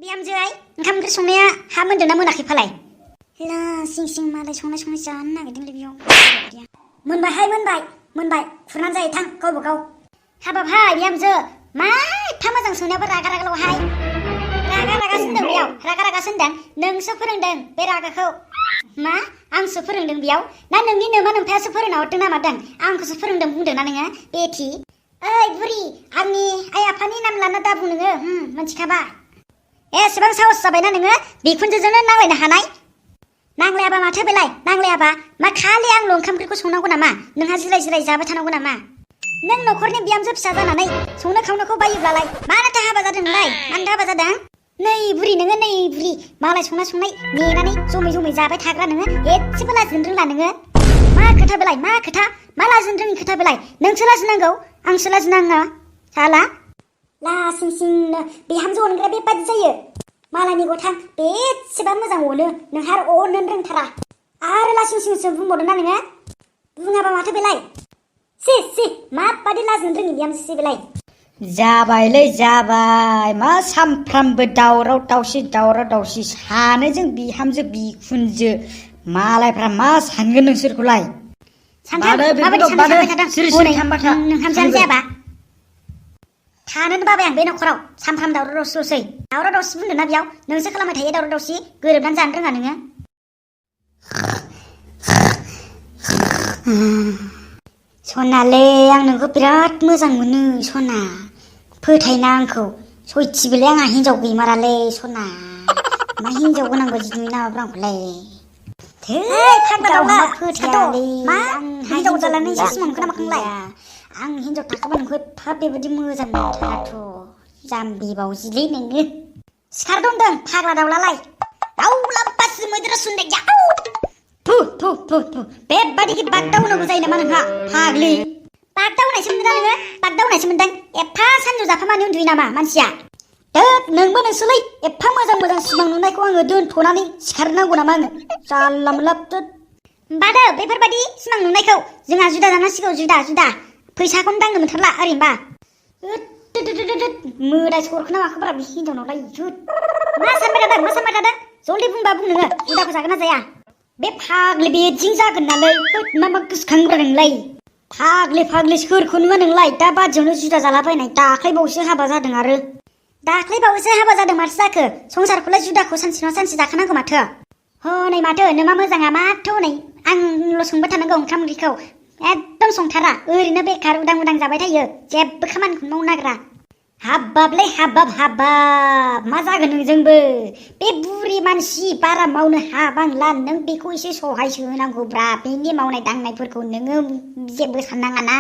बिहामजोआय ओंखाम ओंख्रि संनाया हा मोनदोंना मोनाखै फालाय? ला सिं सिं मालाय संनाय जानो नागिरदोंलै बेयाव। मोनबायहाय मोनबाय खुरनानै जायो थां गावबा गाव। हाबाबहाय बिहामजो मा एफा मोजां संनायाबो रागा रागाल'हाय। रागा होनदों बेयाव रागा होनदों नोंसो फोरोंदों बे रागाखौ। मा आंसो फोरोंदों बेयाव ना नोंनि नोमा नोम्फायासो फोरोंना हरदों ना मादों? आंखौसो फोरोंदों बुंदोंना नोङो बेथि? ओइ बुरि आंनि आइ आफानि नाम लाना दा बुं नोङो मिथिखाबाय। एसेबां साहस जाबायना नोङो बिखुनजोजोंनो नांलायनो हानाय? नांलायाबा माथो बेलाय नांलायाबा मा खालि आंल' ओंखाम ओंख्रिखौ संनांगौ नामा? नोंहा जिराय जाबाय थानांगौ नामा? नों न'खरनि बिहामजो फिसा जानानै संनो खावनोखौ बायोब्लालाय मानोथो हाबा जादों नोंलाय? मानोथो हाबा जादों? नै बुरि नोङो नै बुरि मालाय संनाय नेनानै जमै जाबाय थाग्रा नोङो एसेबो लाजिनो रोंला नोङो? मा खोथा बेलाय मा खोथा? मा लाजिनो रोङि खोथा बेलाय? नोंसो लाजिनांगौ आंसो लाजिनाङा साला। लासिं सिंनो बिहामजो अनग्रा बेबादि जायो। मालायनि गथां बेसेबा मोजां अनो नोंहा अननो रोंथारा आरो लासिं सिंसो बुंबावदों ना नोङो? बुङाबा माथो बेलाय? सि माबादि लाजिनो रोङि बिहामजोसै बेलाय? जाबायलै जाबाय मा सामफ्रामबो दावराव दावसि सानैजों बिहामजो बिखुनजो मालायफ्रा मा सानगोन नोंसोरखौलाय? माबादि सानबाय थादों नोंहामजोआनो जायाबा? थानोनो बाबाय आं बे न'खराव सामफ्राम दावराव दावसि बुंदों ना बेयाव? नोंसो खालामबाय थायो दावराव दावसि गोरोबनानै जानो रोङा नोङो? सनालै आं नोंखौ बिराद मोजां मोनो सना फोथायना आंखौ। सयथिबोलाय आंहा हिनजाव गैमारालै सना। मा हिनजाव गोनांबो बिदि नुयो नामाब्रा आंखौलाय? थै फाग्ला फोथायालै आं हिनजाव जालायनायसो सिमां नुखोना माखोलाय? आं हिनजाव थाखाबा नोंखौ एफा बेबायदि मोजां मोनथाराथ'। जाम्बि बावजिलै नोङो। सिखारदों फाग्ला दाउलालाय दाउलाबासो मैदेरा सुनदाय जाव। थु बेबादि बागदावनांगौ जायो नामा नोंहा फाग्लि? बागदावनायसो मोनदों ना नोङो? बागदावनायसो मोनदों? एफा सानजौ जाफामानि उन्दुयो नामा मानसिया? नोंबो नोंसोरलै एफा मोजां सिमां नुनायखौ आङो दोनथ'नानै सिखारनांगौ नामा आङो? जानला मोनला बादो बेफोरबायदि सिमां नुनायखौ। जोंहा जुदा जानांसिगौ जुदा फैसाखौनो दांनो मोनथारला ओरैनोबा। मोदाय सरखोना माखोब्रा बे हिनजावनावलाय? मा सानबाय थादों? जल्दि बुंबा बुं नोङो जुदाखौ जागोन ना जाया? बे फाग्लि बेथिं जागोन नालै मा गोसोखांग्रा नोंलाय? फाग्लि सोरखौ नुवा नोंलाय? दा बादियावनो जुदा जालाबायनाय दाख्लैबावसो हाबा जादों आरो दाख्लैबावसो हाबा जादों माथो जाखो? संसारखौलाय जुदाखौ सानसे नङा सानसे जाखानांगौ माथो। हनै माथो नोमा मोजाङा माथो हनै आंल' संबाय थानांगौ ओंखाम ओंख्रिखौ। एकदम संथारा ओरैनो बेखार उदां जाबाय थायो जेबो खामानिखौनो मावनो नागिरा। हाबाबलै हाबाब मा जागोन नोंजोंबो? बे बुरि मानसि बारा मावनो हाबांला नों बेखौ एसे सहायसो होनांगौब्रा। बेनि मावनाय दांनायफोरखौ नोङो जेबो साननाङा ना।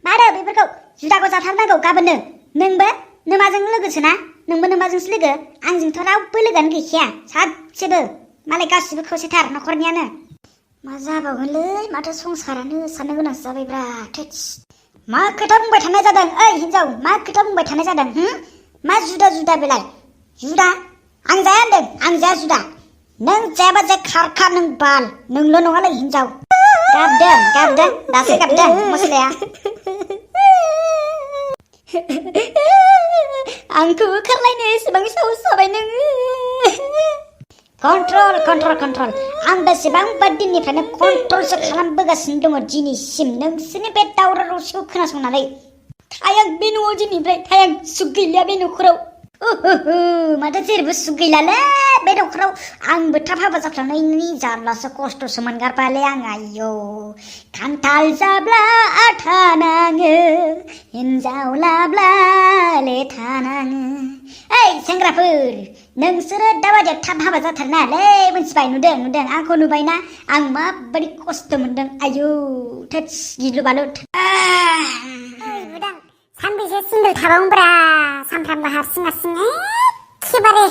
मारो बेफोरखौ जुदाखौ जाथारनांगौ गाबोननो। नोंबो नोमाजों लोगोसोना? नोंबो नोमाजोंसो लोगो? आंजोंथ' रावबो लोगोआनो गैखाया सासेबो। मालाय गासिबो खौसेथार न'खरनियानो। मा जाबावगोनलै माथो संसारानो साननो गोनांसो जाबायब्रा। मा खोथा बुंबाय थानाय जादों ओइ हिनजाव? मा खोथा बुंबाय थानाय जादों? मा जुदा बेलाय? जुदा? आं जाया होनदों आं जाया जुदा। नों जायाबा जाया खारखा नों बाल। नोंल' नङालै हिनजाव। गाबदों दासो गाबदों मस्लाया। आंखौ ओंखारलायनो एसेबां साहस जाबाय नोङो? कन्ट्रल आं बेसेबांबा दिननिफ्रायनो कन्ट्रलसो खालामबोगासिनो दङ दिनैसिम नोंसोरनि बे दावराव दावसिखौ खोनासंनानै। थायां बे न'आव दिनैनिफ्राय थायां सुख गैलिया बे न'खराव। माथो जेरैबो सुख गैलालै बे न'खराव। आंबो थाब हाबा जाफ्लांनायनि जारलासो खस्थ'सो मोनगारबायलै आं। आयौ खान्थाल जाब्ला आथा नाङो हिनजाव लाब्ला लेथा नाङो। ओइ सेंग्राफोर नोंसोरो दाबादियाव थाब हाबा जाथारनाङालै मिथिबाय? नुदों आंखौ नुबायना आं माबायदि खस्थ' मोनदों? आयौ थोस गिलु बालु। सानबेसे सिंगोल थाबावनोब्रा? सानफ्रामबो हारसिं एखेबारे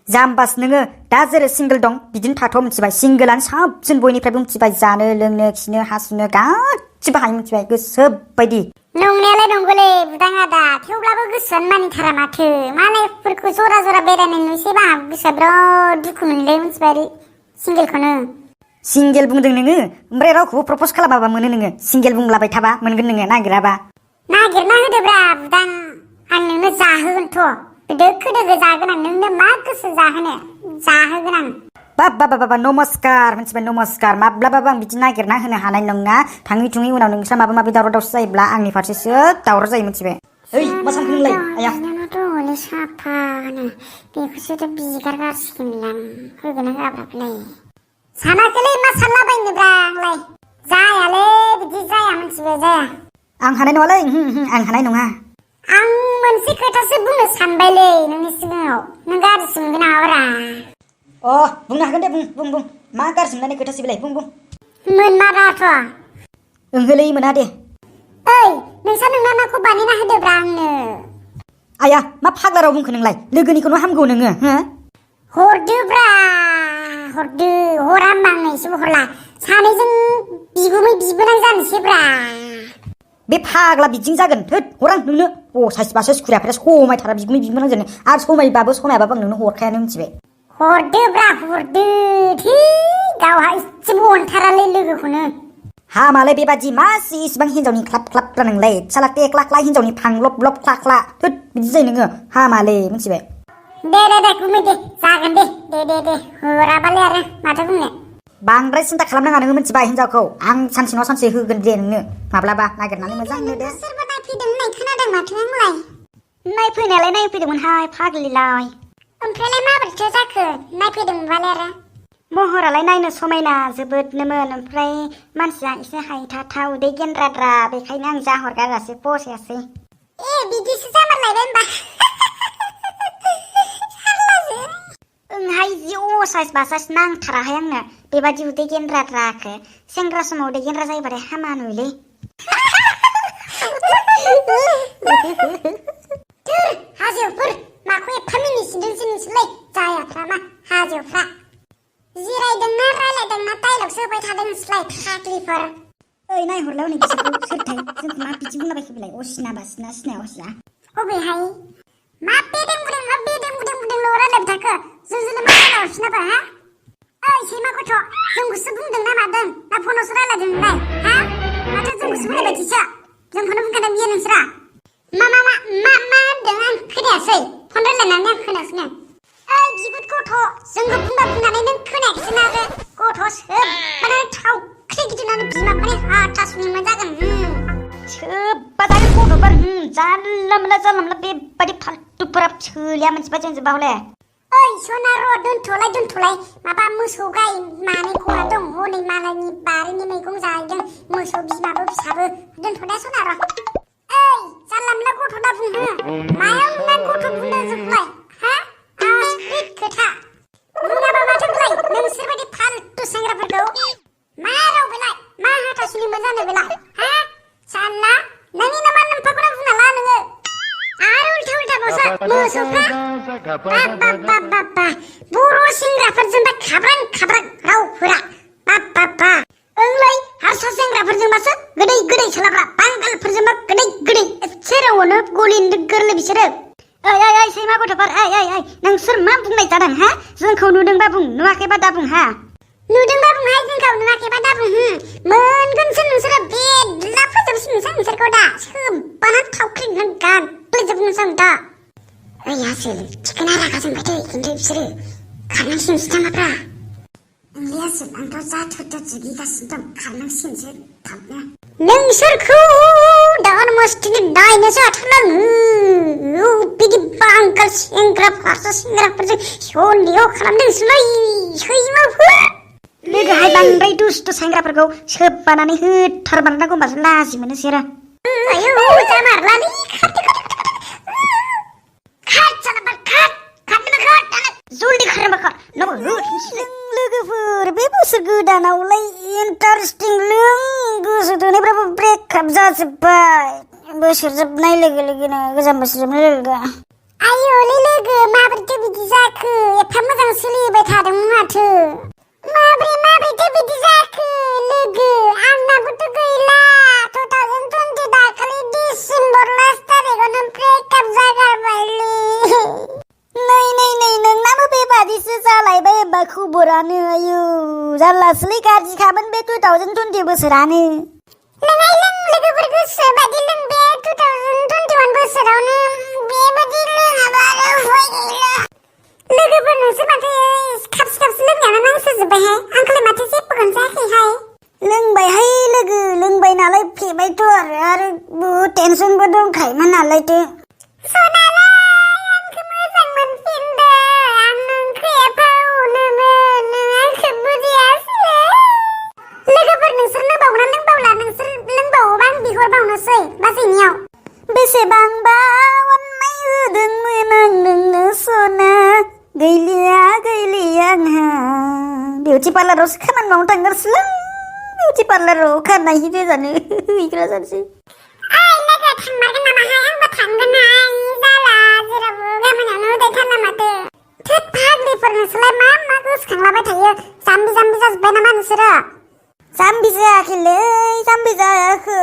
जाम्बास नोङो। दा जेरै सिंगोल दं बिदिनो थाथ' मिथिबाय? सिंगोलानो साबसिन बयनिफ्रायबो मिथिबाय। जानो लोंनो खिनो हासुनो गासिबो हायो मिथिबाय गोसो बायदि। नंनायालाय नंगौलै बुदां आदा, थेवब्लाबो गोसोआनो मानिथारा माथो। मालायफोरखौ जरा बेरायनाय नुसैबा गोसोआ बिराद दुखु मोनलै मिथिबाय सिंगेलखौनो। सिंगेल बुंदों नोङो? ओमफ्राय रावखौबो प्रपस खालामाबा मोनो नोङो? सिंगेल बुंलाबाय थाबा मोनगोन नोङो नागिराबा? नागिरना होदोब्रा बुदां, आं नोंनो जाहोगोनथ'। दोखो दोखो जागोन आं नोंनो मा गोसो जाहोनो जाहोगोन आं बाबा नमस्कार मिथिबाय नमस्कार माब्लाबाबो आं बिदि नागिरना होनो हानाय नङा थाङै थुङै उनाव नोंस्रा माबा माबि दावराव दावसि जायोब्ला आंनि फारसेसो दावराव जायो मिथिबाय ओइ मा सानखो नोंलाय आया नोंनाथ' हले साफानो बेखौसोथ' बिगारगासिगोनलां होगोन ना होआब्लालाय सानाखैलै मा सानलाबायनोब्रा आंलाय जायालै बिदि जाया मिथिबाय जाया आं हानाय नङालै आं हानाय नङा आं मोनसे खोथासो बुंनो सानबायलै नोंनि सिगाङाव नों गाज्रिसो मोनगोन नामाब्रा अ बुंनो हागोन दे बुं मा गाज्रि मोननानै खोथासो बेलाय बुं मोनमाराथ' ओंहोलै मोना दे ओइ नोंसा नोंना नाखौ बानायना होदोब्रा आंनो आया मा फाग्ला राव बुंखो नोंलाय लोगोनिखौनो हामगौ नोङो हो हरदोब्रा हरदो हरा होमबा आंनो एसेबो हरला सानैजों बिगुमै बिबोनां जानोसैब्रा बे फाग्ला बिदिं जागोन थोद हरां नोंनो साइसबासो सुखुरियाफ्रा समायथारा बिगुमै बिबोनां जानो आरो समायाबाबो आं नोंनो हरखायानो मिथिबाय हरदोब्रा हरदो थै गावहा एसेबो अनथारालै लोगोखौनो हामालाय बेबादि मासि इसिबां हिनजावनि ख्लाब नोंलाय साला टेक्ला हिनजावनि फांलब ख्ला थोद बिदि जायो नोङो हामालै मिथिबाय दे गुमै दे जागोन दे हराबालाय आरो माथो बुंनो बांद्राय सिन्था खालामनाङा नोङो मिथिबाय हिनजावखौ आं सानसे नङा सानसे होगोन दे नोंनो माब्लाबा नागिरनानै मोजांनो दे सोरबा नायफैदों होननाय खोनादों माथो आंलाय नायफैनायालाय नायफैदोंमोनहाय फाग्लिलाय ओमफ्रायलाय माबोरैथो जाखो नायफैदोंमोनबालाय आरो महरालाय नायनो समायना जोबोदनोमोन ओमफ्राय मानसिया एसे हायथाथाव उदै गेन्द्राद्रा बेखायनो आं जा हरगारासै फसायासै ए बिदिसो जामारलायबाय होनबा ओंहाय जि असाइस बासाइस नांथाराहाय आंनो बेबादि उदै गेन्द्राद्राखो सेंग्रा समाव उदै गेन्द्रा जायोबाथाय हामा नुयोलै हाजोफोर माखौ एफा मिनिसिदोंसो नोंसोरलाय जायाफ्रा मा हाजोफ्रा जिरायदोंना रायलायदोंना डाइलगसो होबाय थादों नोंसोरलाय फाग्लिफोर ओइ नायहरलाय हनै बिसोरखौ सोरथाय जोंखौ मा बिदि बुंलाबायखो बेलाय असिना बासिना सिनाया असिया अबेहाय मा बेदें बुदें रायलायबाय थाखो जोंजोंनो मा रायलायहरफिनाबा हा ओइ सैमा गथ' जोंखौसो बुंदों ना मादों ना फनावसो रायलायदों नोंलाय हा माथो जोंखौसो बुंनाय बायदिसो जोंखौनो बुंखादों बियो नोंसोरा मा होनदों आं खोनायासै फन रायलायनानै आं खोनायासैनो ओइ बिगुद गथ' जोंखौ बुंनानै नों खोनायाखैसैना आरो गथ' सोबबानो थावख्रि गिदिंनानै बिमाखौनो हाथासुनि मोनजागोन सोब्बा जागोन गथ'फोर जानला मोनला बेबादि फाल्थुफोरा सोलिया मोनथिबा जोंजोंबा हले ओइ सना र' दोनथ'लाय माबा मोसौ गाय मानै गला दं हनै मालायनि बारिनि मैगं जाहैदों मोसौ बिमाबो फिसाबो दोनथ'लाय सना र' ओइ जानला मोनला गथ' दा बुंहो मायाव नुना गथ' बुंदों जोंखौलाय हा आसुरित खोथा बुङाबा माथो बेलाय नोंसोरबायदि फाल्थु सेंग्राफोरखौ मा राव बेलाय मा हाथासुनि मोनजानो बेलाय हा जानला नोंनि नामा नोम्फाखौनो बुंना ला नोङो आरो उल्था बावसो मोसौफ्रा बाबा बर' सेंग्राफोरजोंबा खाब्रां रावफोरा बाबा ओंलाय हारसा सेंग्राफोरजोंबासो गोदै सालाब्रा बांगालफोरजोंबा गोदै एसे रावनो गलिनो गोरलै बिसोरो ओइ सैमा गथ'फोर ओइ नोंसोर मा बुंनाय जादों हा जोंखौ नुदोंबा बुं नुवाखैबा दा बुं हा नुदोंबा बुंहाय जोंखौ नुवाखैबा दा बुं मोनगोनसो नोंसोरो बेदला फोजोबसिनोसै नोंसोरखौ दा सोब्बाना थावख्रि गाग्लिजोबनोसै आं दा ओइ आसोल थिखोना रागा जोंबाय खिन्थु बिसोरो खारनांसिनसो नामाब्रा ओंलै आसोल आंथ' जाथुथु गिगासिनो दं खारनांसिनसो थाबनो नोंसोरखौ दान मस्तिनि नायनोसो हाथारला बिदि बांगाल सेंग्रा फारसा सेंग्राफोरजों सन्देह खालामदोंसोलै सैमाफोर लोगोहाय बांद्राय दुस्थु सेंग्राफोरखौ सोब्बानानै होथारमारनांगौ होनबासो लाजि मोनोसै आरो आयौ जामारलालै जल्दि खारनोबा लोगोफोर बे बोसोर गोदानावलाय इन्टारेस्टिं गोसो थोनायफ्राबो ब्रेकआप जाजोब्बाय बोसोर जोबनाय लोगो लोगोनो गोजाम बोसोर जोबनाय लोगो आयौलै लोगो माबोरैथो बिदि जाखो एफा मोजां सोलिबाय थादोंमोन माथो माबोरैथो बिदि जाखो लोगो आंनाबोथ' गैला 2020 दाखालि डिसेम्बर लास्ट थारिखआवनो ब्रेकआप जागारबायलै नै नोंनाबो बेबादिसो जालायबाय होमबा खबरानो आयु जारलासोलै गाज्रिखामोन बे 2020 बोसोरानो लोंनाय लोगोफोर गोसो बायदि लों बे 2021 बोसोरावनो बेबायदि लोङाबा आरो उफाय गैला लोगोफोर नोंसोर माथो खाबसे लोंनायानो नांसोजोब्बायहाय आंखौलाय माथो जेबोखौनो जायाखैहाय लोंबायहाय लोगो लोंबाय नालाय फेबायथ' आरो बहुद टेनसनबो दंखायोमोन नालायथो सनालाय आंखौ मोजां मोनफिनदो आं नोंखौ एफावनोमोन नों आंखौ बुजियासै लोगोफोर नोंसोर लोंबावना लोंबावला नोंसोर लोंबावोबा आं बिहरबावनोसै बाजैनियाव बेसेबांबा अननाय होदोंमोन आं नोंनो सना गैलिया आंहा बिउटि पार्लारावसो खामानि मावनो थांगारसोलां बिउटि पार्लाराव खानाय हिरो जानो हैग्रा जानोसै ओइ लोगो थांमारगोन नामाहाय आंबो थांगोनहाय जाला जेरावबो गामियावनो उदायथारना माथो थोद फाग्लिफोर नोंसोरलाय मा गोसोखांलाबाय थायो जाम्बि जाजोब्बाय नामा नोंसोरो जाम्बि जायाखैलै जाम्बि जायाखै